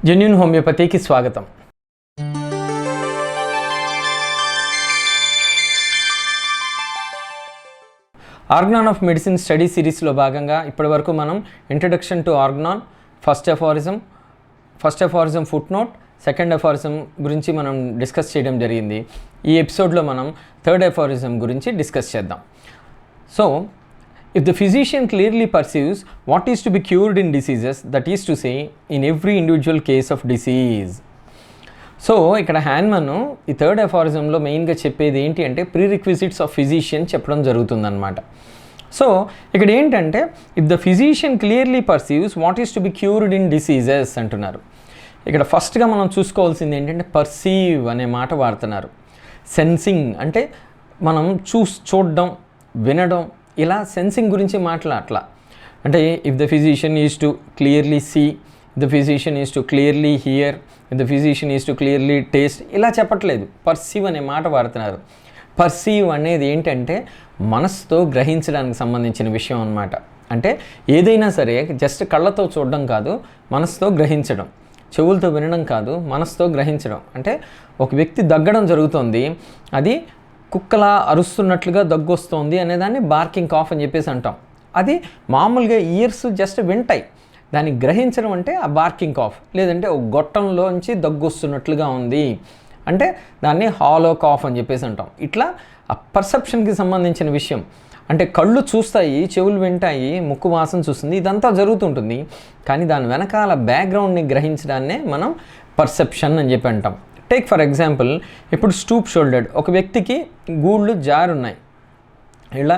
Genuine హోమియోపతికి స్వాగతం. Organon of medicine study సిరీస్లో భాగంగా ఇప్పటివరకు మనం introduction to Organon, first aphorism footnote, second aphorism గురించి మనం డిస్కస్ చేయడం జరిగింది. ఈ ఎపిసోడ్లో మనం థర్డ్ ఎఫారిజం గురించి డిస్కస్ చేద్దాం. So if the physician clearly perceives what is to be cured in diseases, that is to say in every individual case of disease. So ఇక్కడ హ్యాన్మన్ ఈ థర్డ్ ఎఫారిజంలో మెయిన్గా చెప్పేది ఏంటి అంటే ప్రీరిక్విజిట్స్ ఆఫ్ ఫిజిషియన్ చెప్పడం జరుగుతుందన్నమాట. సో ఇక్కడ ఏంటంటే if the physician clearly perceives what is to be cured in diseases అంటున్నారు. ఇక్కడ ఫస్ట్గా మనం చూసుకోవాల్సింది ఏంటంటే పర్సీవ్ అనే మాట వాడుతున్నారు. సెన్సింగ్ అంటే మనం చూడడం, వినడం, ఇలా సెన్సింగ్ గురించి మాట్లాడట్లా. అంటే if the physician is to clearly see, the physician is to clearly hear, the physician is to clearly taste, ఇలా చెప్పట్లేదు. పర్సీవ్ అనే మాట వాడుతున్నారు. పర్సీవ్ అనేది ఏంటంటే మనసుతో గ్రహించడానికి సంబంధించిన విషయం అన్నమాట. అంటే ఏదైనా సరే జస్ట్ కళ్ళతో చూడడం కాదు, మనసుతో గ్రహించడం. చెవులతో వినడం కాదు, మనసుతో గ్రహించడం. అంటే ఒక వ్యక్తి దగ్గడం జరుగుతుంది, అది కుక్కలా అరుస్తున్నట్లుగా దగ్గు వస్తుంది అనేదాన్ని బార్కింగ్ కాఫ్ అని చెప్పేసి అంటాం. అది మామూలుగా ఇయర్స్ జస్ట్ వింటాయి, దాన్ని గ్రహించడం అంటే ఆ బార్కింగ్ కాఫ్. లేదంటే ఒక గొట్టంలోంచి దగ్గు వస్తున్నట్లుగా ఉంది అంటే దాన్ని హాలో కాఫ్ అని చెప్పేసి అంటాం. ఇట్లా ఆ పర్సెప్షన్కి సంబంధించిన విషయం. అంటే కళ్ళు చూస్తాయి, చెవులు వింటాయి, ముక్కు వాసన చూస్తుంది, ఇదంతా జరుగుతుంటుంది. కానీ దాని వెనకాల బ్యాక్గ్రౌండ్ని గ్రహించడాన్నే మనం పర్సెప్షన్ అని చెప్పి అంటాం. టేక్ ఫర్ ఎగ్జాంపుల్, ఇప్పుడు స్టూప్ షోల్డర్డ్ ఒక వ్యక్తికి గూళ్ళు జారున్నాయి, ఇలా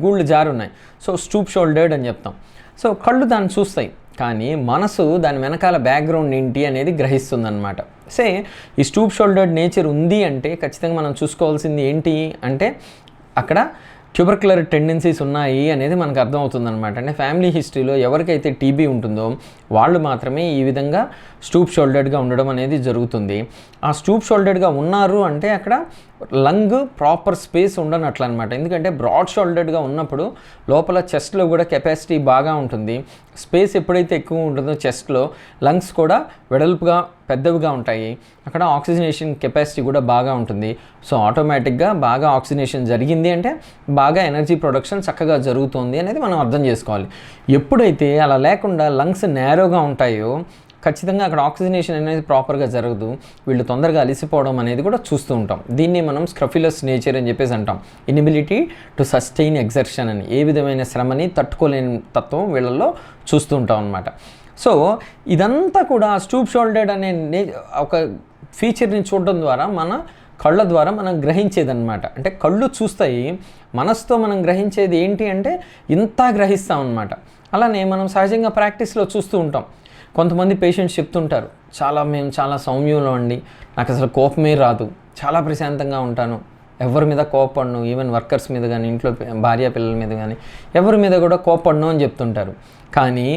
గూళ్ళు జారున్నాయి. సో స్టూప్ షోల్డర్డ్ అని చెప్తాం. సో కళ్ళు దాన్ని చూస్తాయి, కానీ మనసు దాని వెనకాల బ్యాక్గ్రౌండ్ ఏంటి అనేది గ్రహిస్తుంది అనమాట. ఈ స్టూప్ షోల్డర్డ్ నేచర్ ఉంది అంటే ఖచ్చితంగా మనం చూసుకోవాల్సింది ఏంటి అంటే అక్కడ ట్యూబర్క్యులర్ టెండెన్సీస్ ఉన్నాయి అనేది మనకు అర్థమవుతుంది అనమాట. అంటే ఫ్యామిలీ హిస్టరీలో ఎవరికైతే టీబీ ఉంటుందో వాళ్ళు మాత్రమే ఈ విధంగా స్టూప్ షోల్డర్డ్గా ఉండడం అనేది జరుగుతుంది. ఆ స్టూప్ షోల్డర్డ్గా ఉన్నారు అంటే అక్కడ లంగ్ ప్రాపర్ స్పేస్ ఉండనట్లు అనమాట. ఎందుకంటే బ్రాడ్ షోల్డర్డ్గా ఉన్నప్పుడు లోపల చెస్ట్లో కూడా కెపాసిటీ బాగా ఉంటుంది. స్పేస్ ఎప్పుడైతే ఎక్కువ ఉంటుందో చెస్ట్లో లంగ్స్ కూడా వెడల్పుగా పెద్దవిగా ఉంటాయి, అక్కడ ఆక్సిజనేషన్ కెపాసిటీ కూడా బాగా ఉంటుంది. సో ఆటోమేటిక్గా బాగా ఆక్సిజనేషన్ జరిగింది అంటే బాగా ఎనర్జీ ప్రొడక్షన్ చక్కగా జరుగుతుంది అనేది మనం అర్థం చేసుకోవాలి. ఎప్పుడైతే అలా లేకుండా లంగ్స్ నేరోగా ఉంటాయో ఖచ్చితంగా అక్కడ ఆక్సిజనేషన్ అనేది ప్రాపర్గా జరగదు, వీళ్ళు తొందరగా అలిసిపోవడం అనేది కూడా చూస్తూ ఉంటాం. దీన్ని మనం స్క్రఫులస్ నేచర్ అని చెప్పేసి అంటాం. ఇనిబిలిటీ టు సస్టైన్ ఎగ్జర్షన్ అని, ఏ విధమైన శ్రమని తట్టుకోలేని తత్వం వీళ్ళల్లో చూస్తూ ఉంటాం అన్నమాట. సో ఇదంతా కూడా స్టూప్ షోల్డర్డ్ అనే ఒక ఫీచర్ని చూడడం ద్వారా మన కళ్ళ ద్వారా మనం గ్రహించేదన్నమాట. అంటే కళ్ళు చూస్తాయి, మనసుతో మనం గ్రహించేది ఏంటి అంటే ఇంత గ్రహిస్తాం అన్నమాట. అలానే మనం సహజంగా ప్రాక్టీస్లో చూస్తూ ఉంటాం. కొంతమంది పేషెంట్స్ చెప్తుంటారు, మేము చాలా సౌమ్యంలో అండి, నాకు అసలు కోపమే రాదు, చాలా ప్రశాంతంగా ఉంటాను, ఎవరి మీద కోపపడను, ఈవెన్ వర్కర్స్ మీద కానీ, ఇంట్లో భార్య పిల్లల మీద కానీ ఎవరి మీద కూడా కోపపడను అని చెప్తుంటారు. కానీ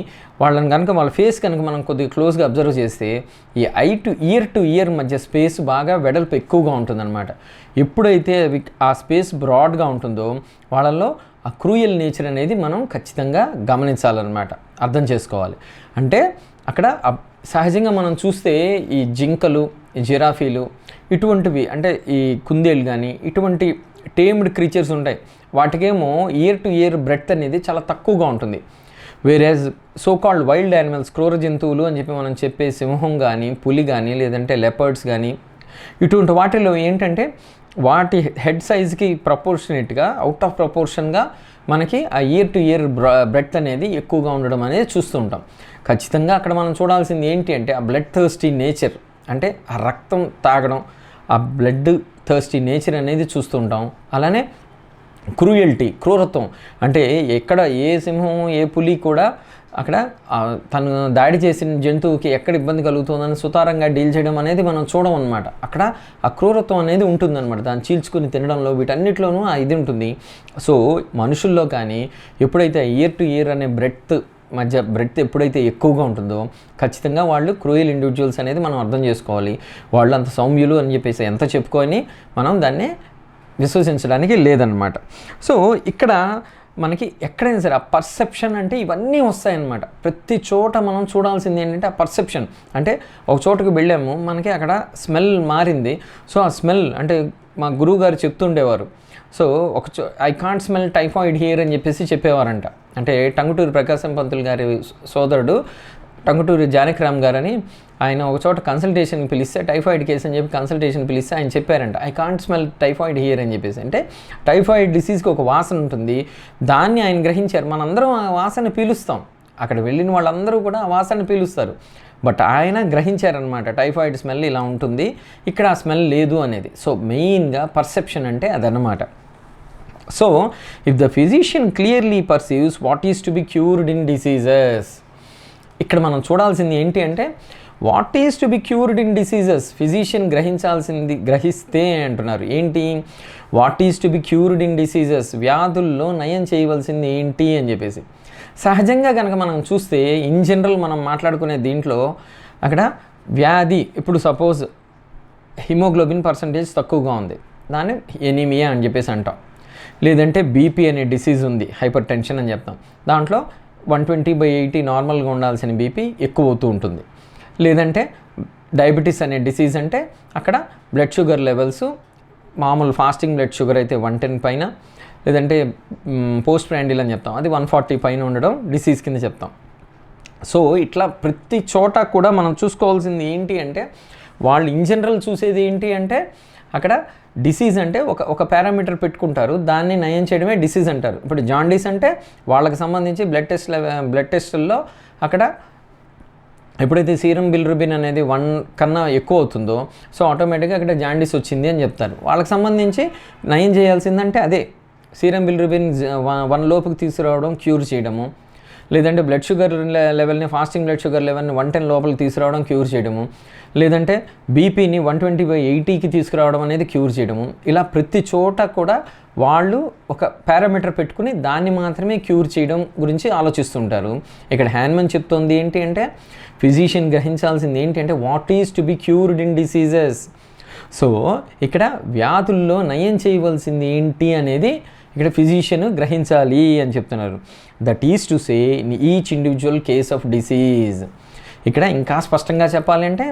వాళ్ళని కనుక వాళ్ళ ఫేస్ కనుక మనం కొద్దిగా క్లోజ్గా అబ్జర్వ్ చేస్తే ఈ ఐ టు ఇయర్ మధ్య స్పేస్ బాగా వెడల్పు ఎక్కువగా ఉంటుందన్నమాట. ఎప్పుడైతే ఆ స్పేస్ బ్రాడ్గా ఉంటుందో వాళ్ళల్లో ఆ క్రూయల్ నేచర్ అనేది మనం ఖచ్చితంగా గమనించాలన్నమాట, అర్థం చేసుకోవాలి. అంటే అక్కడ సహజంగా మనం చూస్తే ఈ జింకలు, జిరాఫీలు ఇటువంటివి, అంటే ఈ కుందేలు కానీ ఇటువంటి టేమ్డ్ క్రీచర్స్ ఉంటాయి, వాటికేమో ఇయర్ టు ఇయర్ బ్రెడ్త్ అనేది చాలా తక్కువగా ఉంటుంది. వేరేజ్ సో కాల్డ్ వైల్డ్ యానిమల్స్, క్రూర జంతువులు అని చెప్పి మనం చెప్పే సింహం కానీ, పులి కానీ, లేదంటే లెపర్డ్స్ కానీ, ఇటువంటి వాటిలో ఏంటంటే వాటి హెడ్ సైజ్కి ప్రపోర్షనేట్గా అవుట్ ఆఫ్ ప్రపోర్షన్గా మనకి ఆ ఇయర్ టు ఇయర్ బ్రెడ్త్ అనేది ఎక్కువగా ఉండడం అనేది చూస్తూ ఉంటాం. ఖచ్చితంగా అక్కడ మనం చూడాల్సింది ఏంటి అంటే ఆ బ్లడ్ థర్స్టీ నేచర్, అంటే ఆ రక్తం తాగడం, ఆ బ్లడ్ థర్స్టీ నేచర్ అనేది చూస్తూ ఉంటాం. అలానే క్రూరత్వం, అంటే ఎక్కడ ఏ సింహం ఏ పులి కూడా అక్కడ తను దాడి చేసిన జంతువుకి ఎక్కడ ఇబ్బంది కలుగుతుందని సుతారంగా డీల్ చేయడం అనేది మనం చూడం అనమాట. అక్కడ ఆ క్రూరత్వం అనేది ఉంటుందన్నమాట, దాన్ని చీల్చుకుని తినడంలో, వీటన్నిటిలోనూ ఇది ఉంటుంది. సో మనుషుల్లో కానీ ఎప్పుడైతే ఇయర్ టు ఇయర్ అనే బ్రెడ్త్ ఎప్పుడైతే ఎక్కువగా ఉంటుందో ఖచ్చితంగా వాళ్ళు క్రూయల్ ఇండివిజువల్స్ అనేది మనం అర్థం చేసుకోవాలి. వాళ్ళు అంత సౌమ్యులు అని చెప్పేసి ఎంత చెప్పుకొని మనం దాన్ని విశ్వసించడానికి లేదన్నమాట. సో ఇక్కడ మనకి ఎక్కడైనా సరే ఆ పర్సెప్షన్ అంటే ఇవన్నీ వస్తాయన్నమాట. ప్రతి చోట మనం చూడాల్సింది ఏంటంటే ఆ పర్సెప్షన్. అంటే ఒక చోటుకు వెళ్ళాము, మనకి అక్కడ స్మెల్ మారింది. సో ఆ స్మెల్ అంటే మా గురువు గారు చెప్తుండేవారు. So I can't smell typhoid here అని చెప్పేవారంట. అంటే టంగుటూరి ప్రకాశం పంతులు గారి సోదరుడు టంగుటూరి జానకిరామ్ గారని ఆయన ఒక చోట కన్సల్టేషన్కి పిలిస్తే, టైఫాయిడ్ కేసు అని చెప్పి కన్సల్టేషన్ పిలిస్తే ఆయన చెప్పారంట, I can't smell typhoid here అని చెప్పేసి. అంటే టైఫాయిడ్ డిసీజ్కి ఒక వాసన ఉంటుంది, దాన్ని ఆయన గ్రహించారు. మనందరం ఆ వాసన పీలుస్తాం, అక్కడ వెళ్ళిన వాళ్ళందరూ కూడా ఆ వాసన పీలుస్తారు. బట్ ఆయన గ్రహించారనమాట, టైఫాయిడ్ స్మెల్ ఇలా ఉంటుంది, ఇక్కడ ఆ స్మెల్ లేదు అనేది. సో మెయిన్గా పర్సెప్షన్ అంటే అదనమాట. So if the physician clearly perceives what is to be cured in diseases, ఇక్కడ మనం చూడాల్సింది ఏంటి అంటే what is to be cured in diseases. Physician గ్రహిస్తే అంటున్నారు ఏంటి, what is to be cured in diseases, వ్యాధుల్లో నయం చేయవలసింది ఏంటి అని చెప్పేసి. సహజంగా కనుక మనం చూస్తే ఇన్ జనరల్ మనం మాట్లాడుకునే దీంట్లో అక్కడ వ్యాధి, ఇప్పుడు సపోజ్ హిమోగ్లోబిన్ పర్సంటేజ్ తక్కువగా ఉంది, దాన్ని ఎనీమియా అని చెప్పేసి అంటాం. లేదంటే బీపీ అనే డిసీజ్ ఉంది, హైపర్ టెన్షన్ అని చెప్తాం, దాంట్లో 120/80 నార్మల్గా ఉండాల్సిన బీపీ ఎక్కువ అవుతూ ఉంటుంది. లేదంటే డయాబెటీస్ అనే డిసీజ్ అంటే అక్కడ బ్లడ్ షుగర్ లెవెల్స్ మామూలు ఫాస్టింగ్ బ్లడ్ షుగర్ అయితే 110 పైన, లేదంటే పోస్ట్ ప్రాండిల్ అని చెప్తాం, అది 140 పైన ఉండడం డిసీజ్ కింద చెప్తాం. సో ఇట్లా ప్రతి చోట కూడా మనం చూసుకోవాల్సింది ఏంటి అంటే, వాళ్ళు ఇన్ జనరల్ చూసేది ఏంటి అంటే అక్కడ డిసీజ్ అంటే ఒక పారామీటర్ పెట్టుకుంటారు, దాన్ని నయం చేయడమే డిసీజ్ అంటారు. ఇప్పుడు జాండీస్ అంటే వాళ్ళకి సంబంధించి బ్లడ్ టెస్టుల్లో అక్కడ ఎప్పుడైతే సీరం బిలిరుబిన్ అనేది 1 కన్నా ఎక్కువ అవుతుందో సో ఆటోమేటిక్గా అక్కడ జాండీస్ వచ్చింది అని చెప్తారు. వాళ్ళకి సంబంధించి నయం చేయాల్సిందంటే అదే సీరం బిలిరుబిన్ 1 లోపుకి తీసుకురావడం, క్యూర్ చేయడము. లేదంటే బ్లడ్ షుగర్ లెవెల్ని, ఫాస్టింగ్ బ్లడ్ షుగర్ లెవెల్ని 110 లోపలికి తీసుకురావడం, క్యూర్ చేయడము. లేదంటే బీపీని 120/80కి తీసుకురావడం అనేది క్యూర్ చేయడము. ఇలా ప్రతి చోట కూడా వాళ్ళు ఒక పారామీటర్ పెట్టుకుని దాన్ని మాత్రమే క్యూర్ చేయడం గురించి ఆలోచిస్తుంటారు. ఇక్కడ హ్యాన్మన్ చెప్తోంది ఏంటి అంటే ఫిజిషియన్ గ్రహించాల్సింది ఏంటి అంటే what is to be cured in diseases. So ఇక్కడ వ్యాధుల్లో నయం చేయవలసింది ఏంటి అనేది ఇక్కడ ఫిజిషియన్ గ్రహించాలి అని చెప్తున్నారు. That is to say in each individual case of disease. ఇక్కడ ఇంకా స్పష్టంగా చెప్పాలంటే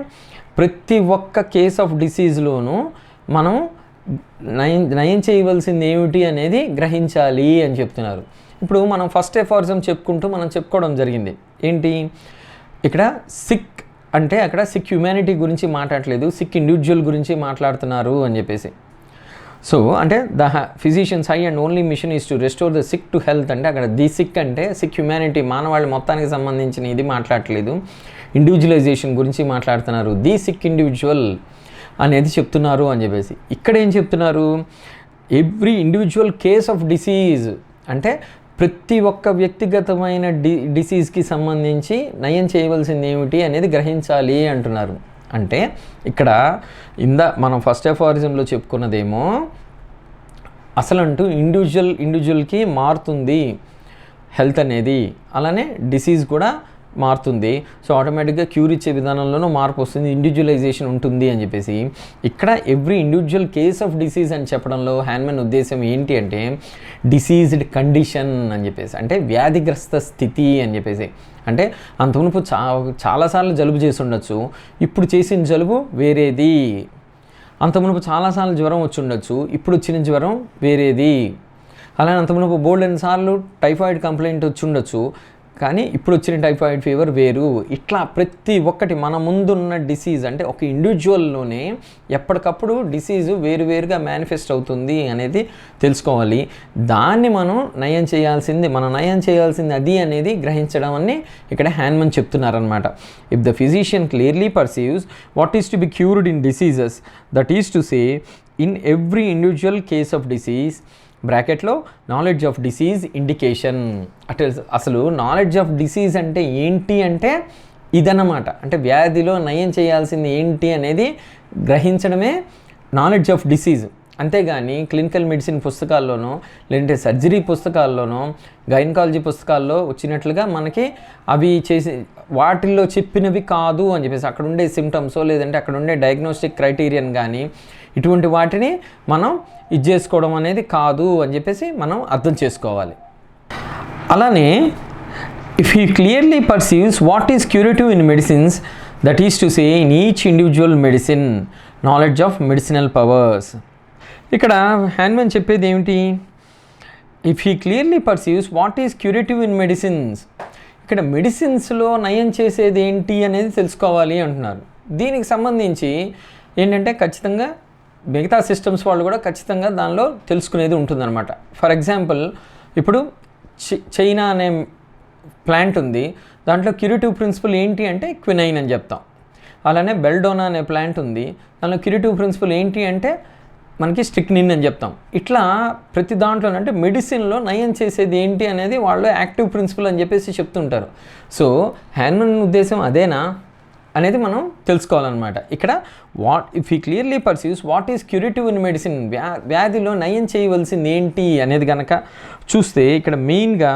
ప్రతి ఒక్క కేస్ ఆఫ్ డిసీజ్లోనూ మనం నయం చేయవలసింది ఏమిటి అనేది గ్రహించాలి అని చెప్తున్నారు. ఇప్పుడు మనం ఫస్ట్ ఎఫారిజం చెప్పుకోవడం జరిగింది ఏంటి, ఇక్కడ సిక్ అంటే అక్కడ సిక్ హ్యుమానిటీ గురించి మాట్లాడలేదు, సిక్ ఇండివిజువల్ గురించి మాట్లాడుతున్నారు అని చెప్పేసి. సో అంటే the physicians high and only mission is to restore the sick to health అంటే అక్కడ ది సిక్ అంటే సిక్ హ్యుమానిటీ, మానవాళి మొత్తానికి సంబంధించిన ఇది మాట్లాడట్లేదు, ఇండివిజువలైజేషన్ గురించి మాట్లాడుతున్నారు, ది సిక్ ఇండివిజువల్ అనేది చెప్తున్నారు అని చెప్పేసి. ఇక్కడ ఏం చెప్తున్నారు, every individual case of disease అంటే ప్రతి ఒక్క వ్యక్తిగతమైన డిసీజ్కి సంబంధించి నయం చేయవలసింది ఏమిటి అనేది గ్రహించాలి అంటున్నారు. అంటే ఇక్కడ మనం ఫస్ట్ ఎఫారిజంలో చెప్పుకున్నదేమో అసలంటూ ఇండివిజువల్కి మారుతుంది హెల్త్ అనేది, అలానే డిసీజ్ కూడా మారుతుంది. సో ఆటోమేటిక్గా క్యూర్ ఇచ్చే విధానంలోనూ మార్పు వస్తుంది, ఇండివిజువలైజేషన్ ఉంటుంది అని చెప్పేసి. ఇక్కడ every individual case of disease అని చెప్పడంలో హ్యాన్మన్ ఉద్దేశం ఏంటి అంటే డిసీజ్డ్ కండిషన్ అని చెప్పేసి, అంటే వ్యాధిగ్రస్త స్థితి అని చెప్పేసి. అంటే అంతమునుపు చాలాసార్లు జలుబు చేసి ఉండొచ్చు, ఇప్పుడు చేసిన జలుబు వేరేది. అంతమునుపు చాలాసార్లు జ్వరం వచ్చి ఉండొచ్చు, ఇప్పుడు వచ్చిన జ్వరం వేరేది. అలానే అంతమునుపు బోల్డెన్ సార్లు టైఫాయిడ్ కంప్లైంట్ వచ్చి ఉండొచ్చు, కానీ ఇప్పుడు వచ్చిన టైఫాయిడ్ ఫీవర్ వేరు. ఇట్లా ప్రతి ఒక్కటి మన ముందున్న డిసీజ్ అంటే ఒక ఇండివిజువల్లోనే ఎప్పటికప్పుడు డిసీజు వేరువేరుగా మేనిఫెస్ట్ అవుతుంది అనేది తెలుసుకోవాలి. దాన్ని మనం నయం చేయాల్సింది అది అనేది గ్రహించడం అని ఇక్కడ హ్యాన్మన్ చెప్తున్నారనమాట. If the physician clearly perceives what is to be cured in diseases, that is to say in every individual case of disease బ్రాకెట్లో నాలెడ్జ్ ఆఫ్ డిసీజ్ ఇండికేషన్. అంటే అసలు నాలెడ్జ్ ఆఫ్ డిసీజ్ అంటే ఏంటి అంటే ఇదన్నమాట. అంటే వ్యాధిలో నయం చేయాల్సింది ఏంటి అనేది గ్రహించడమే నాలెడ్జ్ ఆఫ్ డిసీజ్. అంతేగాని క్లినికల్ మెడిసిన్ పుస్తకాల్లోనో లేదంటే సర్జరీ పుస్తకాల్లోనో గైనకాలజీ పుస్తకాల్లో వచ్చినట్లుగా మనకి అవి వాటిల్లో చెప్పినవి కాదు అని చెప్పేసి, అక్కడ ఉండే సిమ్టమ్సో లేదంటే అక్కడ ఉండే డయాగ్నోస్టిక్ క్రైటీరియన్ కానీ ఇటువంటి వాటిని మనం చేసుకోవడం అనేది కాదు అని చెప్పేసి మనం అర్థం చేసుకోవాలి. అలానే if he clearly perceives what is curative in medicines, that is to say in each individual medicine knowledge of medicinal powers. ఇక్కడ హ్యాన్మెన్ చెప్పేది ఏమిటి? If he clearly perceives what is curative in medicines, ఇక్కడ మెడిసిన్స్లో నయం చేసేది ఏంటి అనేది తెలుసుకోవాలి అంటున్నారు. దీనికి సంబంధించి ఏంటంటే ఖచ్చితంగా మిగతా సిస్టమ్స్ వాళ్ళు కూడా ఖచ్చితంగా దానిలో తెలుసుకునేది ఉంటుందన్నమాట. ఫర్ ఎగ్జాంపుల్, ఇప్పుడు చైనా అనే ప్లాంట్ ఉంది, దాంట్లో క్యూరేటివ్ ప్రిన్సిపల్ ఏంటి అంటే క్వినైన్ అని చెప్తాం. అలానే బెల్డోనా అనే ప్లాంట్ ఉంది, దానిలో క్యూరేటివ్ ప్రిన్సిపల్ ఏంటి అంటే మనకి స్ట్రిక్నిన్ అని చెప్తాం. ఇట్లా ప్రతి దాంట్లో అంటే మెడిసిన్లో నయం చేసేది ఏంటి అనేది వాళ్ళు యాక్టివ్ ప్రిన్సిపల్ అని చెప్పేసి చెప్తుంటారు. సో హ్యాన్మెన్ ఉద్దేశం అదేనా అనేది మనం తెలుసుకోవాలన్నమాట. ఇక్కడ if he clearly perceives what is curative in medicine, వ్యాధిలో నయం చేయవలసింది ఏంటి అనేది కనుక చూస్తే ఇక్కడ మెయిన్గా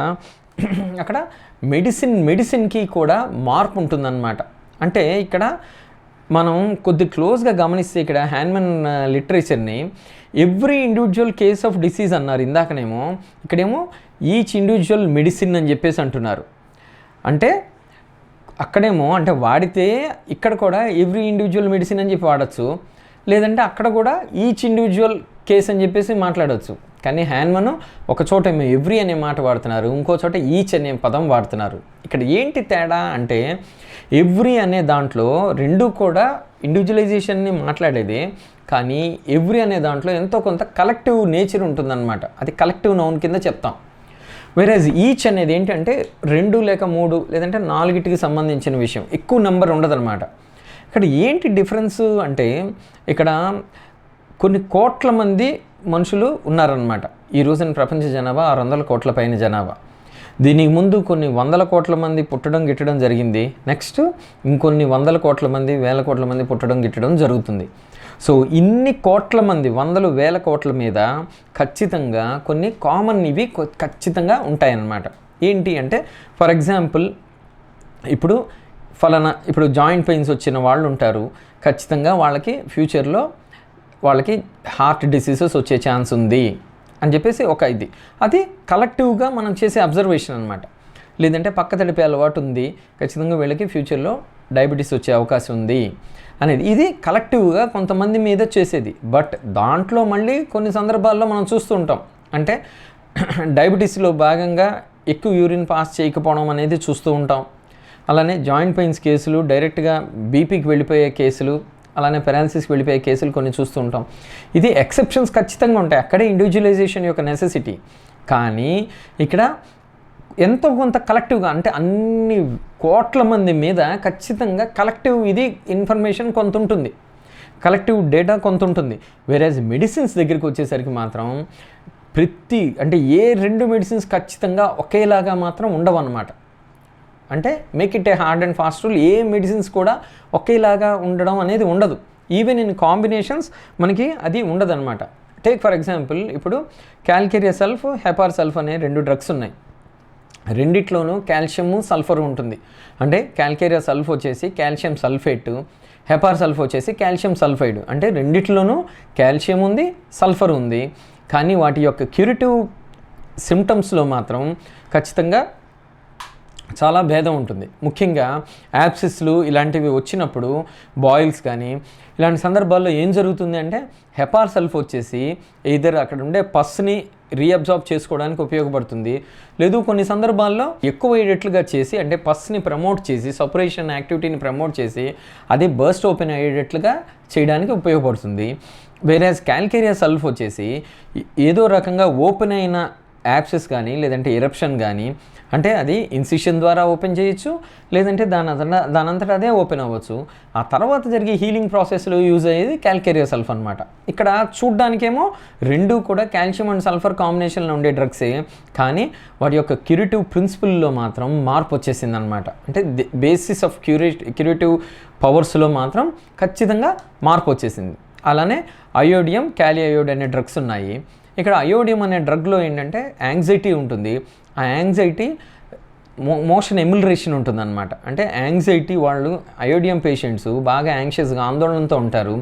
అక్కడ మెడిసిన్కి కూడా మార్పు ఉంటుందన్నమాట. అంటే ఇక్కడ మనం కొద్ది క్లోజ్గా గమనిస్తే ఇక్కడ హ్యాన్మెన్ లిటరేచర్ని every individual case of disease అన్నారు ఇందాకనేమో, ఇక్కడేమో ఈచ్ ఇండివిజువల్ మెడిసిన్ అని చెప్పేసి అంటున్నారు. అంటే అక్కడేమో అంటే వాడితే ఇక్కడ కూడా ఎవ్రీ ఇండివిజువల్ మెడిసిన్ అని చెప్పి వాడచ్చు, లేదంటే అక్కడ కూడా ఈచ్ ఇండివిజువల్ కేస్ అని చెప్పేసి మాట్లాడవచ్చు. కానీ హ్యాన్మెన్ ఒక చోట ఏమో ఎవ్రీ అనే మాట వాడుతున్నారు, ఇంకో చోట ఈచ్ అనే పదం వాడుతున్నారు. ఇక్కడ ఏంటి తేడా అంటే ఎవ్రీ అనే దాంట్లో రెండు కూడా ఇండివిజువలైజేషన్ని మాట్లాడేది, కానీ ఎవ్రీ అనే దాంట్లో ఎంతో కొంత కలెక్టివ్ నేచర్ ఉంటుందన్నమాట. అది కలెక్టివ్ నౌన్ కింద చెప్తాం. వేరేజ్ ఈచ్ అనేది ఏంటంటే 2 లేక 3 లేదంటే 4కి సంబంధించిన విషయం, ఎక్కువ నెంబర్ ఉండదన్నమాట. ఇక్కడ ఏంటి డిఫరెన్స్ అంటే ఇక్కడ కొన్ని కోట్ల మంది మనుషులు ఉన్నారనమాట. ఈ రోజున ప్రపంచ జనాభా 600 కోట్ల పైన జనాభా. దీనికి ముందు కొన్ని 100 కోట్ల మంది పుట్టడం గిట్టడం జరిగింది. నెక్స్ట్ ఇంకొన్ని 100 కోట్ల మంది 1000 కోట్ల మంది పుట్టడం గిట్టడం జరుగుతుంది. సో ఇన్ని కోట్ల మంది 100,000 కోట్ల మీద ఖచ్చితంగా కొన్ని కామన్ ఇవి ఖచ్చితంగా ఉంటాయన్నమాట. ఏంటి అంటే ఫర్ ఎగ్జాంపుల్ ఇప్పుడు జాయింట్ పెయిన్స్ వచ్చిన వాళ్ళు ఉంటారు, ఖచ్చితంగా వాళ్ళకి ఫ్యూచర్లో వాళ్ళకి హార్ట్ డిసీజెస్ వచ్చే ఛాన్స్ ఉంది అని చెప్పేసి అది కలెక్టివ్గా మనం చేసే అబ్జర్వేషన్ అనమాట. లేదంటే పక్క తడిపే అలవాటు ఉంది, ఖచ్చితంగా వీళ్ళకి ఫ్యూచర్లో డయాబెటీస్ వచ్చే అవకాశం ఉంది అనేది ఇది కలెక్టివ్గా కొంతమంది మీద చేసేది. బట్ దాంట్లో మళ్ళీ కొన్ని సందర్భాల్లో మనం చూస్తూ ఉంటాం, అంటే డయాబెటీస్లో భాగంగా ఎక్కువ యూరిన్ పాస్ చేయకపోవడం అనేది చూస్తూ ఉంటాం. అలానే జాయింట్ పెయిన్స్ కేసులు, డైరెక్ట్గా బీపీకి వెళ్ళిపోయే కేసులు, అలానే పెరాలసిస్కి వెళ్ళిపోయే కేసులు కొన్ని చూస్తూ ఉంటాం. ఇది ఎక్సెప్షన్స్ ఖచ్చితంగా ఉంటాయి, అక్కడే ఇండివిజువలైజేషన్ యొక్క నెసెసిటీ. కానీ ఇక్కడ ఎంతో కొంత కలెక్టివ్గా అంటే అన్ని కోట్ల మంది మీద ఖచ్చితంగా కలెక్టివ్ ఇది ఇన్ఫర్మేషన్ కొంత ఉంటుంది, కలెక్టివ్ డేటా కొంత ఉంటుంది. వేరేజ్ మెడిసిన్స్ దగ్గరికి వచ్చేసరికి మాత్రం అంటే ఏ 2 మెడిసిన్స్ ఖచ్చితంగా ఒకేలాగా మాత్రం ఉండవు అన్నమాట. అంటే make it A hard and fast rule, A medicines కూడా ఒకేలాగా ఉండడం అనేది ఉండదు. ఈవెన్ ఇన్ కాంబినేషన్స్ మనకి అది ఉండదన్నమాట. టేక్ ఫర్ ఎగ్జాంపుల్, ఇప్పుడు క్యాల్కేరియా సల్ఫ్, హెపార్ సల్ఫ్ అనే 2 డ్రగ్స్ ఉన్నాయి. రెండిట్లోనూ కాల్షియము సల్ఫర్ ఉంటుంది. అంటే క్యాల్కేరియా సల్ఫ్ వచ్చేసి కాల్షియం సల్ఫేట్, హెపార్ సల్ఫ్ వచ్చేసి కాల్షియం సల్ఫైడ్. అంటే రెండిట్లోనూ కాల్షియం ఉంది, సల్ఫర్ ఉంది. కానీ వాటి యొక్క క్యూరేటివ్ సిమ్టమ్స్లో మాత్రం ఖచ్చితంగా చాలా భేదం ఉంటుంది. ముఖ్యంగా యాప్సిస్లు ఇలాంటివి వచ్చినప్పుడు, బాయిల్స్ కానీ ఇలాంటి సందర్భాల్లో ఏం జరుగుతుంది అంటే హెపార్ సల్ఫ్ వచ్చేసి ఎయిదర్ అక్కడ ఉండే పస్ని రీఅబ్జార్బ్ చేసుకోవడానికి ఉపయోగపడుతుంది, లేదు కొన్ని సందర్భాల్లో ఎక్కువ అయ్యేటట్లుగా చేసి అంటే పస్ని ప్రమోట్ చేసి సపరేషన్ యాక్టివిటీని ప్రమోట్ చేసి అది బర్స్ట్ ఓపెన్ అయ్యేటట్లుగా చేయడానికి ఉపయోగపడుతుంది. వేరేజ్ క్యాల్కేరియా సల్ఫ్ వచ్చేసి ఏదో రకంగా ఓపెన్ అయిన యాప్సెస్ కానీ లేదంటే ఎరప్షన్ కానీ, అంటే అది ఇన్సిషన్ ద్వారా ఓపెన్ చేయొచ్చు, లేదంటే దానంతటా అదే ఓపెన్ అవ్వచ్చు. ఆ తర్వాత జరిగే హీలింగ్ ప్రాసెస్లో యూజ్ అయ్యేది క్యాల్కేరియా సల్ఫ్ అనమాట. ఇక్కడ చూడ్డానికేమో 2 కూడా కాల్షియం అండ్ సల్ఫర్ కాంబినేషన్లో ఉండే డ్రగ్సే, కానీ వాటి యొక్క క్యూరేటివ్ ప్రిన్సిపల్లో మాత్రం మార్పు వచ్చేసింది అనమాట. అంటే బేసిస్ ఆఫ్ క్యూరేటివ్ పవర్స్లో మాత్రం ఖచ్చితంగా మార్పు వచ్చేసింది. అలానే అయోడియం, క్యాలిఅయోడ్ అనే డ్రగ్స్ ఉన్నాయి. ఇక్కడ అయోడియం అనే డ్రగ్లో ఏంటంటే యాంగ్జైటీ ఉంటుంది. ఆ యాంగ్జైటీ మోషన్ ఎమ్యులరేషన్ ఉంటుందన్నమాట. అంటే యాంగ్జైటీ, వాళ్ళు అయోడియం పేషెంట్స్ బాగా యాంగ్షియస్గా ఆందోళనతో ఉంటారు.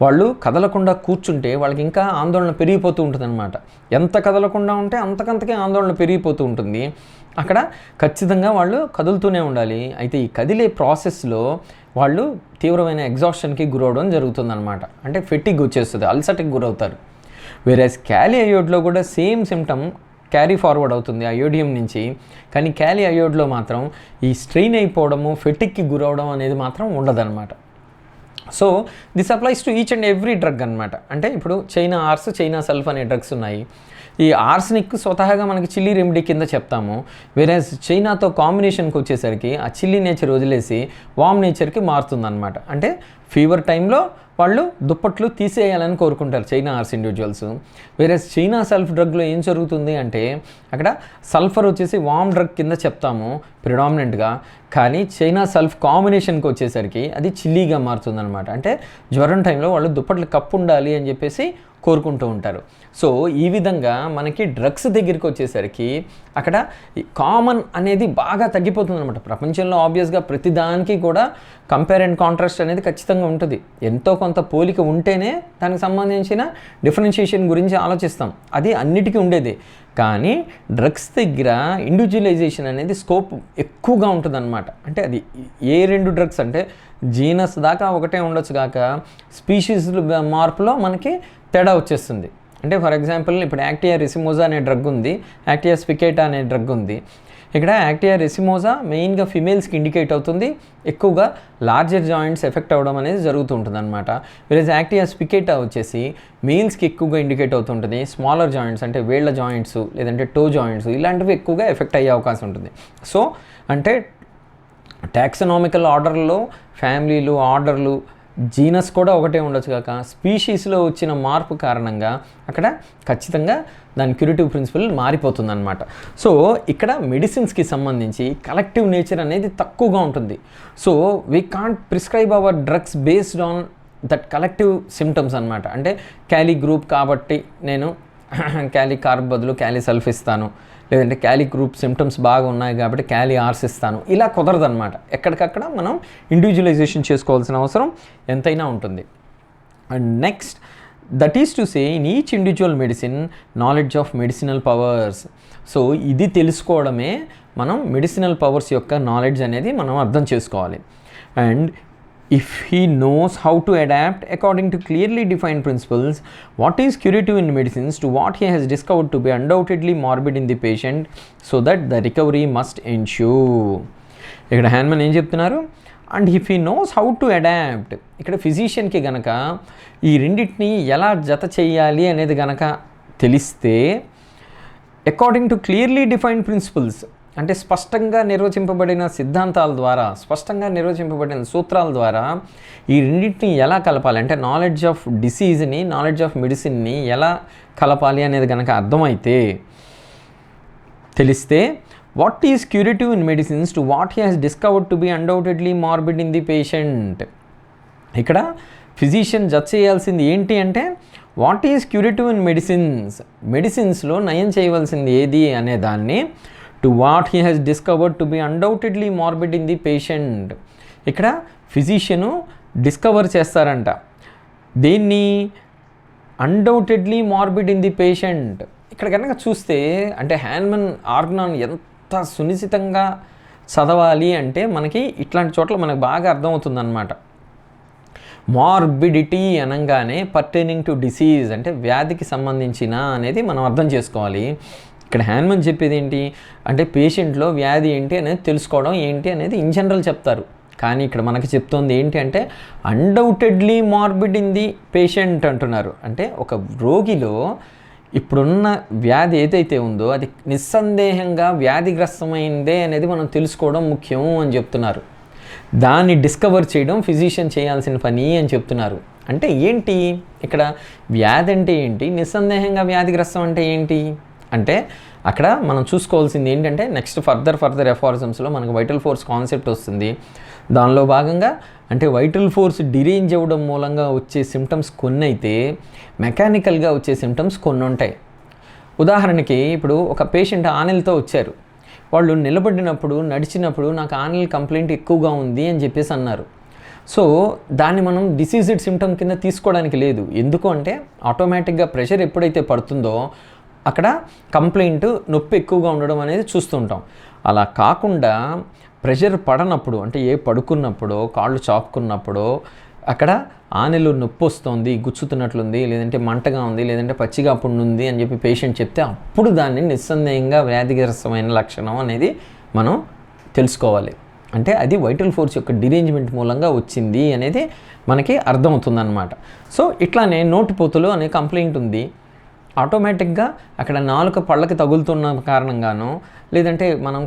వాళ్ళు కదలకుండా కూర్చుంటే వాళ్ళకి ఇంకా ఆందోళన పెరిగిపోతూ ఉంటుందన్నమాట. ఎంత కదలకుండా ఉంటే అంతకంతకే ఆందోళన పెరిగిపోతూ ఉంటుంది. అక్కడ ఖచ్చితంగా వాళ్ళు కదులుతూనే ఉండాలి. అయితే ఈ కదిలే ప్రాసెస్లో వాళ్ళు తీవ్రమైన ఎగ్జాస్షన్కి గురవడం జరుగుతుందన్నమాట. అంటే ఫెటిగ్ వచ్చేస్తుంది, అల్సర్కి గురవుతారు. వేరేస్ క్యాలీ అయోడ్లో కూడా సేమ్ సిమ్టమ్ క్యారీ ఫార్వర్డ్ అవుతుంది అయోడియం నుంచి. కానీ క్యాలీ అయోడ్లో మాత్రం ఈ స్ట్రెయిన్ అయిపోవడము, ఫెటిక్కి గురవడం అనేది మాత్రం ఉండదన్నమాట. So this applies to each and every drug అనమాట. అంటే ఇప్పుడు చైనా ఆర్స్, చైనా సల్ఫ్ అనే డ్రగ్స్ ఉన్నాయి. ఈ ఆర్సనిక్ స్వతహాగా మనకి చిల్లీ రెమెడీ కింద చెప్తాము. వేరేస్ చైనాతో కాంబినేషన్కి వచ్చేసరికి ఆ చిల్లీ నేచర్ వదిలేసి వామ్ నేచర్కి మారుతుందన్నమాట. అంటే ఫీవర్ టైంలో వాళ్ళు దుప్పట్లు తీసేయాలని కోరుకుంటారు చైనా ఆర్స్ ఇండివిజువల్స్. వేరే చైనా సల్ఫ్ డ్రగ్లో ఏం జరుగుతుంది అంటే అక్కడ సల్ఫర్ వచ్చేసి వామ్ డ్రగ్ కింద చెప్తాము ప్రిడామినెంట్గా. కానీ చైనా సల్ఫ్ కాంబినేషన్కి వచ్చేసరికి అది చిల్లీగా మారుతుందన్నమాట. అంటే జ్వరం టైంలో వాళ్ళు దుప్పట్లు కప్పు ఉండాలి అని చెప్పేసి కోరుకుంటూ ఉంటారు. సో ఈ విధంగా మనకి డ్రగ్స్ దగ్గరికి వచ్చేసరికి అక్కడ కామన్ అనేది బాగా తగ్గిపోతుంది అనమాట. ప్రపంచంలో ఆబ్వియస్గా ప్రతిదానికి కూడా కంపేర్ అండ్ కాంట్రాస్ట్ అనేది ఖచ్చితంగా ఉంటుంది. ఎంతో కొంత పోలిక ఉంటేనే దానికి సంబంధించిన డిఫరెన్షియేషన్ గురించి ఆలోచిస్తాం. అది అన్నిటికీ ఉండేది. కానీ డ్రగ్స్ దగ్గర ఇండివిజువలైజేషన్ అనేది స్కోప్ ఎక్కువగా ఉంటుందన్నమాట. అంటే అది ఏ రెండు డ్రగ్స్ అంటే జీనస్ దాకా ఒకటే ఉండొచ్చు కాక స్పీషీస్ మార్పులో మనకి తేడా వచ్చేస్తుంది. అంటే ఫర్ ఎగ్జాంపుల్ ఇప్పుడు యాక్టియా రెసిమోజా అనే డ్రగ్ ఉంది, యాక్టియా స్పికేటా అనే డ్రగ్ ఉంది. ఇక్కడ యాక్టియా రెసిమోజా మెయిన్గా ఫిమేల్స్కి ఇండికేట్ అవుతుంది, ఎక్కువగా లార్జర్ జాయింట్స్ ఎఫెక్ట్ అవ్వడం అనేది జరుగుతుంటుంది అనమాట. వేరేజ్ యాక్టియా స్పికేటా వచ్చేసి మేల్స్కి ఎక్కువగా ఇండికేట్ అవుతుంటుంది, స్మాలర్ జాయింట్స్ అంటే వేళ్ల జాయింట్స్ లేదంటే టో జాయింట్స్ ఇలాంటివి ఎక్కువగా ఎఫెక్ట్ అయ్యే అవకాశం ఉంటుంది. సో అంటే టాక్సనామికల్ ఆర్డర్లో ఫ్యామిలీలు, ఆర్డర్లు, జీనస్ కూడా ఒకటే ఉండొచ్చు కాక స్పీషీస్లో వచ్చిన మార్పు కారణంగా అక్కడ ఖచ్చితంగా దాని క్యూరేటివ్ ప్రిన్సిపల్ మారిపోతుందన్నమాట. సో ఇక్కడ మెడిసిన్స్కి సంబంధించి కలెక్టివ్ నేచర్ అనేది తక్కువగా ఉంటుంది. So we can't prescribe our drugs based on that collective symptoms అనమాట. అంటే క్యాలీ గ్రూప్ కాబట్టి నేను క్యాలీ కార్బ్ బదులు క్యాలీ సల్ఫ్ ఇస్తాను, లేదంటే క్యాలీ గ్రూప్ సిమ్టమ్స్ బాగా ఉన్నాయి కాబట్టి క్యాలీ ఆర్స్ ఇస్తాను, ఇలా కుదరదన్నమాట. ఎక్కడికక్కడ మనం ఇండివిజువలైజేషన్ చేసుకోవాల్సిన అవసరం ఎంతైనా ఉంటుంది. And next that is to say in each individual medicine knowledge of medicinal powers. So ఇది తెలుసుకోవడమే మనం మెడిసినల్ పవర్స్ యొక్క నాలెడ్జ్ అనేది మనం అర్థం చేసుకోవాలి. And if he knows how to adapt according to clearly defined principles what is curative in medicines to what he has discovered to be undoubtedly morbid in the patient so that the recovery must ensue. ఇక్కడ Hahnemann ఏం చెప్తున్నారు, and if he knows how to adapt, ఇక్కడ ఫిజిషియన్కి గనక ఈ రెండింటిని ఎలా జత చేయాలి అనేది గనక తెలిస్తే according to clearly defined principles అంటే స్పష్టంగా నిర్వచింపబడిన సిద్ధాంతాల ద్వారా, స్పష్టంగా నిర్వచింపబడిన సూత్రాల ద్వారా ఈ రెండింటిని ఎలా కలపాలి అంటే నాలెడ్జ్ ఆఫ్ డిసీజ్ని, నాలెడ్జ్ ఆఫ్ మెడిసిన్ని ఎలా కలపాలి అనేది కనుక అర్థమైతే తెలిస్తే what is curative in medicines to what he has discovered to be undoubtedly morbid in the patient. ఇక్కడ ఫిజిషియన్ జడ్జ్ చేయాల్సింది ఏంటి అంటే what is curative in medicines, మెడిసిన్స్లో నయం చేయవలసింది ఏది అనే దాన్ని to what he has discovered to be undoubtedly morbid in the patient. ఇక్కడ ఫిజిషియను డిస్కవర్ చేస్తారంట దేన్ని, undoubtedly morbid in the patient. ఇక్కడ కనుక చూస్తే అంటే హ్యాన్మన్ ఆర్గనాన్ ఎంత సునిశ్చితంగా చదవాలి అంటే మనకి ఇట్లాంటి చోట్ల మనకు బాగా అర్థమవుతుందన్నమాట. మార్బిడిటీ అనగానే పర్టైనింగ్ టు డిసీజ్ అంటే వ్యాధికి సంబంధించిన అనేది మనం అర్థం చేసుకోవాలి. ఇక్కడ హ్యాన్మన్ చెప్పేది ఏంటి అంటే పేషెంట్లో వ్యాధి ఏంటి అనేది తెలుసుకోవడం ఏంటి అనేది ఇన్ జనరల్ చెప్తారు. కానీ ఇక్కడ మనకి చెప్తోంది ఏంటి అంటే undoubtedly morbid in the patient అంటున్నారు. అంటే ఒక రోగిలో ఇప్పుడున్న వ్యాధి ఏదైతే ఉందో అది నిస్సందేహంగా వ్యాధిగ్రస్తమైందే అనేది మనం తెలుసుకోవడం ముఖ్యం అని చెప్తున్నారు. దాన్ని డిస్కవర్ చేయడం ఫిజిషియన్ చేయాల్సిన పని అని చెప్తున్నారు. అంటే ఏంటి ఇక్కడ వ్యాధి అంటే ఏంటి, నిస్సందేహంగా వ్యాధిగ్రస్తం అంటే ఏంటి అంటే అక్కడ మనం చూసుకోవాల్సింది ఏంటంటే నెక్స్ట్ ఫర్దర్ ఎఫారిజమ్స్లో మనకు వైటల్ ఫోర్స్ కాన్సెప్ట్ వస్తుంది. దానిలో భాగంగా అంటే వైటల్ ఫోర్స్ డిరేంజ్ అవ్వడం మూలంగా వచ్చే సిమ్టమ్స్ కొన్ని అయితే మెకానికల్గా వచ్చే సిమ్టమ్స్ కొన్ని ఉంటాయి. ఉదాహరణకి ఇప్పుడు ఒక పేషెంట్ ఆనెలతో వచ్చారు, వాళ్ళు నిలబడినప్పుడు నడిచినప్పుడు నాకు ఆనల్ కంప్లైంట్ ఎక్కువగా ఉంది అని చెప్పేసి అన్నారు. సో దాన్ని మనం డిసీజ్డ్ సిమ్టమ్ కింద తీసుకోవడానికి లేదు. ఎందుకు అంటే ఆటోమేటిక్గా ప్రెషర్ ఎప్పుడైతే పడుతుందో అక్కడ కంప్లైంట్ నొప్పి ఎక్కువగా ఉండడం అనేది చూస్తుంటాం. అలా కాకుండా ప్రెషర్ పడనప్పుడు అంటే పడుకున్నప్పుడో కాళ్ళు చాపుకున్నప్పుడో అక్కడ ఆనెలు నొప్పి వస్తుంది, గుచ్చుతున్నట్లుంది, లేదంటే మంటగా ఉంది, లేదంటే పచ్చిగా పుండుంది అని చెప్పి పేషెంట్ చెప్తే అప్పుడు దాన్ని నిస్సందేహంగా వ్యాధిగ్రస్తమైన లక్షణం అనేది మనం తెలుసుకోవాలి. అంటే అది వైటల్ ఫోర్స్ యొక్క డిరేంజ్మెంట్ మూలంగా వచ్చింది అనేది మనకి అర్థమవుతుందన్నమాట. సో ఇట్లానే నోటిపోతులు అనే కంప్లైంట్ ఉంది. ఆటోమేటిక్గా అక్కడ నాలుక పళ్ళకి తగులుతున్న కారణంగానో, లేదంటే మనం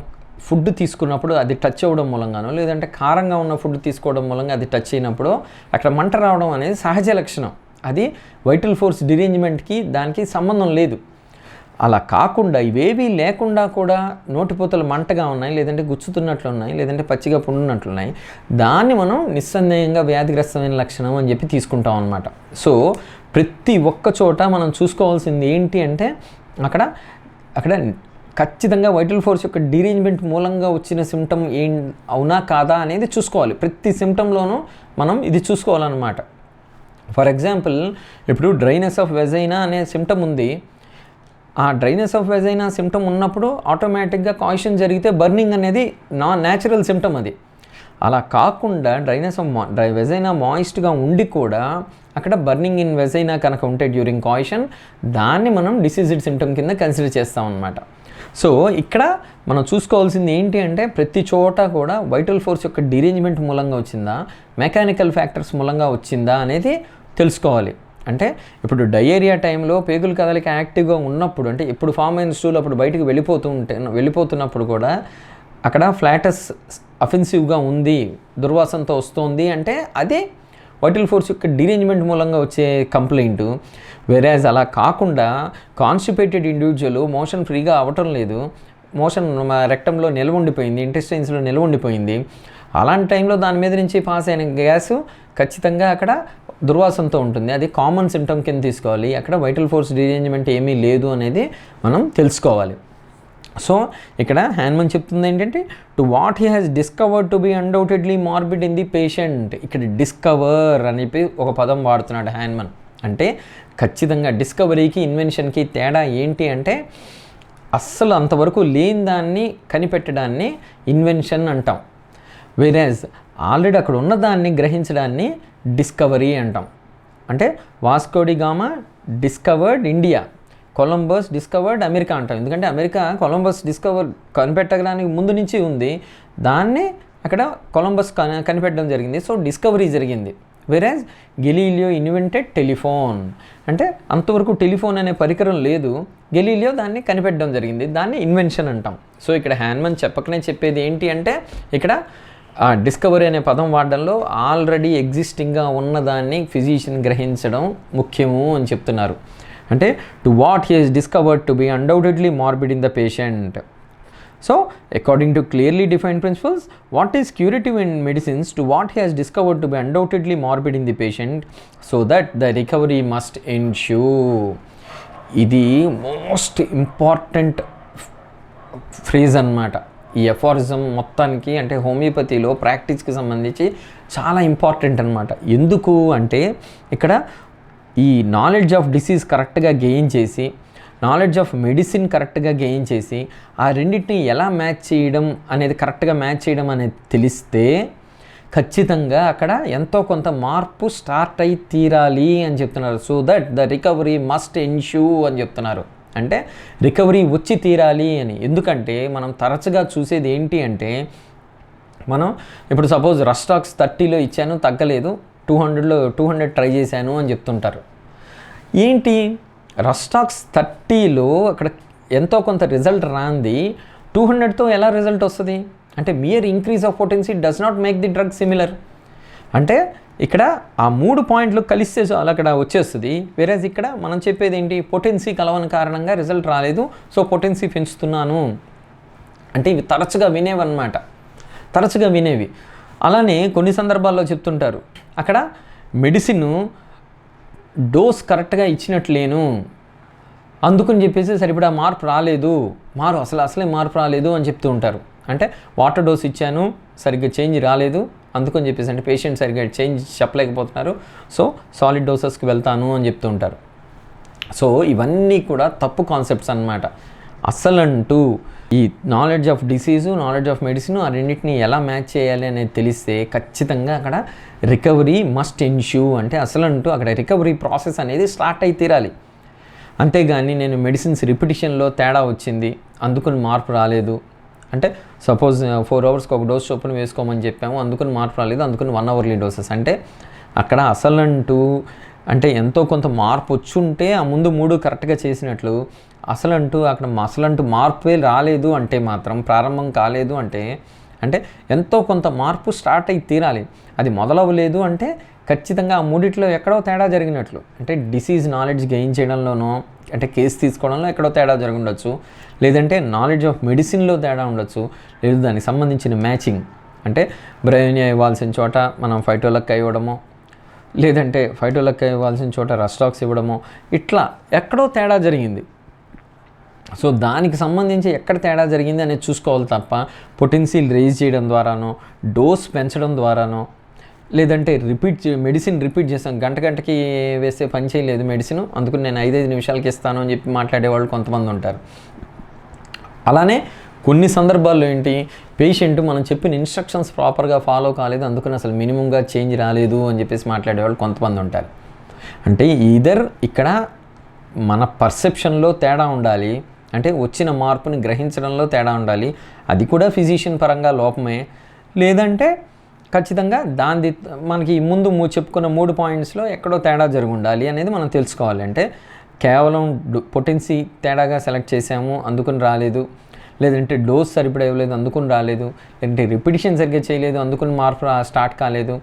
ఫుడ్ తీసుకున్నప్పుడు అది టచ్ అవ్వడం మూలంగానో, లేదంటే కారంగా ఉన్న ఫుడ్ తీసుకోవడం మూలంగా అది టచ్ అయినప్పుడు అక్కడ మంట రావడం అనేది సహజ లక్షణం. అది వైటల్ ఫోర్స్ డిరేంజ్మెంట్కి దానికి సంబంధం లేదు. అలా కాకుండా ఇవేవీ లేకుండా కూడా నోటిపోతలు మంటగా ఉన్నాయి, లేదంటే గుచ్చుతున్నట్లున్నాయి, లేదంటే పచ్చిగా పుండున్నట్లున్నాయి, దాన్ని మనం నిస్సందేహంగా వ్యాధిగ్రస్తమైన లక్షణం అని చెప్పి తీసుకుంటాం అన్నమాట. సో ప్రతి ఒక్క చోట మనం చూసుకోవాల్సింది ఏంటి అంటే అక్కడ ఖచ్చితంగా వైటల్ ఫోర్స్ యొక్క డిరేంజ్మెంట్ మూలంగా వచ్చిన సిమ్టమ్ అవునా కాదా అనేది చూసుకోవాలి. ప్రతి సిమ్టంలోనూ మనం ఇది చూసుకోవాలన్నమాట. ఫర్ ఎగ్జాంపుల్ ఇప్పుడు డ్రైనెస్ ఆఫ్ వెజైనా అనే సిమ్టమ్ ఉంది. ఆ డ్రైనెస్ ఆఫ్ వెజైనా సిమ్టమ్ ఉన్నప్పుడు ఆటోమేటిక్గా కాయిషన్ జరిగితే బర్నింగ్ అనేది న్యాచురల్ సిమ్టమ్ అది. అలా కాకుండా డ్రైనెస్ ఆఫ్ వెజైనా మాయిస్ట్గా ఉండి కూడా అక్కడ బర్నింగ్ ఇన్ వెజైనా కనుక ఉంటే డ్యూరింగ్ కాయిషన్, దాన్ని మనం డిసీజ్డ్ సిమ్టమ్ కింద కన్సిడర్ చేస్తాం అన్నమాట. సో ఇక్కడ మనం చూసుకోవాల్సింది ఏంటి అంటే ప్రతి చోట కూడా వైటల్ ఫోర్స్ యొక్క డిరేంజ్మెంట్ మూలంగా వచ్చిందా, మెకానికల్ ఫ్యాక్టర్స్ మూలంగా వచ్చిందా అనేది తెలుసుకోవాలి. అంటే ఇప్పుడు డయేరియా టైంలో పేగుల కదలిక యాక్టివ్గా ఉన్నప్పుడు, అంటే ఇప్పుడు ఫామ్ అయిన స్టూల్ అప్పుడు బయటకు వెళ్ళిపోతున్నప్పుడు కూడా అక్కడ ఫ్లాటస్ అఫెన్సివ్గా ఉంది, దుర్వాసనతో వస్తుంది అంటే అదే వైటల్ ఫోర్స్ యొక్క డిరేంజ్మెంట్ మూలంగా వచ్చే కంప్లైంట్. వెరాజ్ అలా కాకుండా కాన్స్టిపేటెడ్ ఇండివిజువల్ మోషన్ ఫ్రీగా అవ్వటం లేదు, మోషన్ రెక్టంలో నిల్వ ఉండిపోయింది, ఇంటెస్టైన్స్లో నిల్వ ఉండిపోయింది, అలాంటి టైంలో దాని మీద నుంచి పాస్ అయిన గ్యాస్ ఖచ్చితంగా అక్కడ దుర్వాసనతో ఉంటుంది. అది కామన్ సిమ్టమ్ కింద తీసుకోవాలి. అక్కడ వైటల్ ఫోర్స్ డిరేంజ్మెంట్ ఏమీ లేదు అనేది మనం తెలుసుకోవాలి. సో ఇక్కడ హ్యాన్మన్ చెప్తుంది ఏంటంటే to what he has discovered to be undoubtedly morbid in the patient. ఇక్కడ డిస్కవర్ అని చెప్పి ఒక పదం వాడుతున్నాడు హ్యాన్మన్. అంటే ఖచ్చితంగా డిస్కవరీకి ఇన్వెన్షన్కి తేడా ఏంటి అంటే అస్సలు అంతవరకు లేని దాన్ని కనిపెట్టడాన్ని ఇన్వెన్షన్ అంటాం. వేరేజ్ ఆల్రెడీ అక్కడ ఉన్నదాన్ని గ్రహించడాన్ని డిస్కవరీ అంటాం. అంటే Vasco da Gama discovered India, Columbus discovered America అంటాం. ఎందుకంటే అమెరికా కొలంబస్ కనిపెట్టడానికి ముందు నుంచి ఉంది, దాన్ని అక్కడ కొలంబస్ కనిపెట్టడం జరిగింది. సో డిస్కవరీ జరిగింది. వేరేజ్ గెలీలియో ఇన్వెంటెడ్ టెలిఫోన్, అంటే అంతవరకు టెలిఫోన్ అనే పరికరం లేదు, గెలీలియో దాన్ని కనిపెట్టడం జరిగింది, దాన్ని ఇన్వెన్షన్ అంటాం. సో ఇక్కడ హ్యాన్మన్ చెప్పకనే చెప్పేది ఏంటి అంటే ఇక్కడ డిస్కవరీ అనే పదం వాడడంలో ఆల్రెడీ ఎగ్జిస్టింగ్గా ఉన్నదాన్ని ఫిజిషియన్ గ్రహించడం ముఖ్యము అని చెప్తున్నారు. అంటే to what he has discovered to be undoubtedly morbid in the patient. So, according to clearly defined principles, what is curative in medicines to what he has discovered to be undoubtedly morbid in the patient, so that the recovery must ensue. ఇది most important phrase అన్నమాట. ఈ ఎఫారిజం మొత్తానికి అంటే హోమియోపతిలో ప్రాక్టీస్కి సంబంధించి చాలా important అన్నమాట. ఎందుకు అంటే ఇక్కడ ఈ నాలెడ్జ్ ఆఫ్ డిసీజ్ కరెక్ట్గా గెయిన్ చేసి, నాలెడ్జ్ ఆఫ్ మెడిసిన్ కరెక్ట్గా గెయిన్ చేసి ఆ రెండింటిని ఎలా మ్యాచ్ చేయడం అనేది కరెక్ట్గా మ్యాచ్ చేయడం అనేది తెలిస్తే ఖచ్చితంగా అక్కడ ఎంతో కొంత మార్పు స్టార్ట్ అయి తీరాలి అని చెప్తున్నారు. So that the recovery must ensure అని చెప్తున్నారు. అంటే రికవరీ వచ్చి తీరాలి అని. ఎందుకంటే మనం తరచుగా చూసేది ఏంటి అంటే మనం ఇప్పుడు సపోజ్ రస్టాక్స్ 30లో ఇచ్చాను తగ్గలేదు, 200 ట్రై చేశాను అని చెప్తుంటారు. ఏంటి రస్టాక్స్ 30లో అక్కడ ఎంతో కొంత రిజల్ట్ రాంది 200తో ఎలా రిజల్ట్ వస్తుంది అంటే mere increase of potency does not make the drug similar. అంటే ఇక్కడ ఆ 3 పాయింట్లు కలిస్తే చాలు అక్కడ వచ్చేస్తుంది. వేరేజ్ ఇక్కడ మనం చెప్పేది ఏంటి, పొటెన్సీ కలవని కారణంగా రిజల్ట్ రాలేదు, సో పొటెన్సీ పెంచుతున్నాను అంటే ఇవి తరచుగా వినేవన్నమాట, తరచుగా వినేవి. అలానే కొన్ని సందర్భాల్లో చెప్తుంటారు అక్కడ మెడిసిన్ డోస్ కరెక్ట్గా ఇచ్చినట్లేను, అందుకని చెప్పేసి సరిపడా మార్పు రాలేదు, అసలే మార్పు రాలేదు అని చెప్తూ ఉంటారు. అంటే వాటర్ డోస్ ఇచ్చాను, సరిగ్గా చేంజ్ రాలేదు, అందుకని చెప్పేసి అంటే పేషెంట్ సరిగ్గా చేంజ్ చెప్పలేకపోతున్నారు, సో సాలిడ్ డోసెస్కి వెళ్తాను అని చెప్తూ ఉంటారు. సో ఇవన్నీ కూడా తప్పు కాన్సెప్ట్స్ అన్నమాట. అసలంటూ ఈ knowledge of disease, knowledge of medicine ఆ రెండింటిని ఎలా మ్యాచ్ చేయాలి అనేది తెలిస్తే ఖచ్చితంగా అక్కడ రికవరీ మస్ట్ ఎన్ష్యూ. అంటే అసలంటూ అక్కడ రికవరీ ప్రాసెస్ అనేది స్టార్ట్ అయి తీరాలి. అంతేగాని నేను మెడిసిన్స్ రిపిటిషన్లో తేడా వచ్చింది, అందుకని మార్పు రాలేదు, అంటే సపోజ్ 4 అవర్స్కి ఒక డోస్ చొప్పున వేసుకోమని చెప్పాము, అందుకని మార్పు రాలేదు, అందుకని 1 అవర్లీ డోసెస్. అంటే అక్కడ అసలంటూ అంటే ఎంతో కొంత మార్పు వచ్చుంటే ఆ ముందు 3 కరెక్ట్గా చేసినట్లు, అసలంటూ మార్పే రాలేదు అంటే మాత్రం, ప్రారంభం కాలేదు అంటే ఎంతో కొంత మార్పు స్టార్ట్ అయి తీరాలి. అది మొదలవ్వలేదు అంటే ఖచ్చితంగా ఆ మూడిట్లో ఎక్కడో తేడా జరిగినట్లు. అంటే డిసీజ్ నాలెడ్జ్ గెయిన్ చేయడంలోనో, అంటే కేసు తీసుకోవడంలో ఎక్కడో తేడా జరిగి ఉండొచ్చు, లేదంటే నాలెడ్జ్ ఆఫ్ మెడిసిన్లో తేడా ఉండొచ్చు, లేదు దానికి సంబంధించిన మ్యాచింగ్, అంటే బ్రెయినియా ఇవ్వాల్సిన చోట మనం ఫైటోలక్కా ఇవ్వడమో, లేదంటే ఫైటోలక్కా ఇవ్వాల్సిన చోట రస్టాక్స్ ఇవ్వడమో, ఇట్లా ఎక్కడో తేడా జరిగింది. సో దానికి సంబంధించి ఎక్కడ తేడా జరిగింది అనేది చూసుకోవాలి తప్ప పొటెన్షియల్ రేజ్ చేయడం ద్వారానో, డోస్ పెంచడం ద్వారానో, లేదంటే మెడిసిన్ రిపీట్ చేస్తాను, గంటకి వేస్తే పని చేయలేదు మెడిసిన్, అందుకని నేను 5 నిమిషాలకి ఇస్తాను అని చెప్పి మాట్లాడేవాళ్ళు కొంతమంది ఉంటారు. అలానే కొన్ని సందర్భాల్లో ఏంటి, పేషెంట్ మనం చెప్పిన ఇన్స్ట్రక్షన్స్ ప్రాపర్గా ఫాలో కాలేదు, అందుకని అసలు మినిమంగా చేంజ్ రాలేదు అని చెప్పేసి మాట్లాడేవాళ్ళు కొంతమంది ఉంటారు. అంటే ఈదర్ ఇక్కడ మన పర్సెప్షన్లో తేడా ఉండాలి, అంటే వచ్చిన మార్పుని గ్రహించడంలో తేడా ఉండాలి, అది కూడా ఫిజిషియన్ పరంగా లోపమే, లేదంటే ఖచ్చితంగా మనకి ముందు చెప్పుకున్న 3 పాయింట్స్లో ఎక్కడో తేడా జరిగి ఉండాలి అనేది మనం తెలుసుకోవాలి. అంటే కేవలం పొటెన్సీ తేడాగా సెలెక్ట్ చేసాము అందుకని రాలేదు, లేదంటే డోస్ సరిపడా ఇవ్వలేదు అందుకని రాలేదు, లేదంటే రిపిటిషన్ సరిగ్గా చేయలేదు అందుకని మార్పు స్టార్ట్ కాలేదు,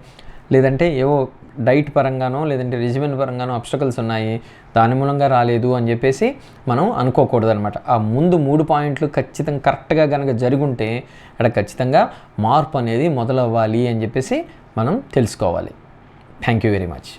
లేదంటే ఏవో డైట్ పరంగానో లేదంటే రెజిమెన్ పరంగానో అబ్స్టకల్స్ ఉన్నాయి దాని మూలంగా రాలేదు అని చెప్పేసి మనం అనుకోకూడదు అనమాట. ఆ ముందు 3 పాయింట్లు ఖచ్చితంగా కరెక్ట్గా కనుక జరుగుంటే అక్కడ ఖచ్చితంగా మార్పు అనేది మొదలవ్వాలి అని చెప్పేసి మనం తెలుసుకోవాలి. Thank you very much.